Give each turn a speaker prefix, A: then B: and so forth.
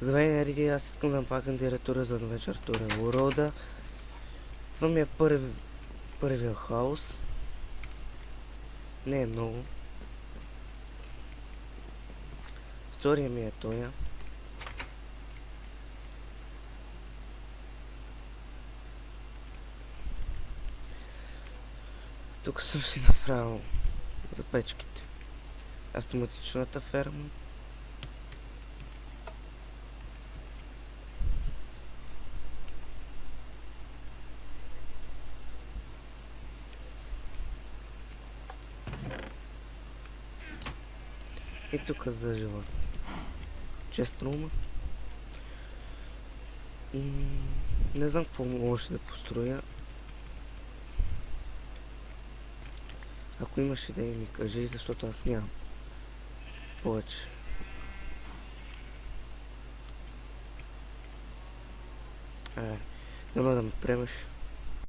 A: Здравей, Нериди, аз искам да направя кандидатура за вечер тура World. Това ми е първия хаос. Не е много. Втория ми е тоя. Тук съм си направил за печките автоматичната ферма. И тук за животни. Честно ума. Не знам какво може да построя. Ако имаш идеи, ми кажи, защото аз нямам повече. Няма да ме премеш.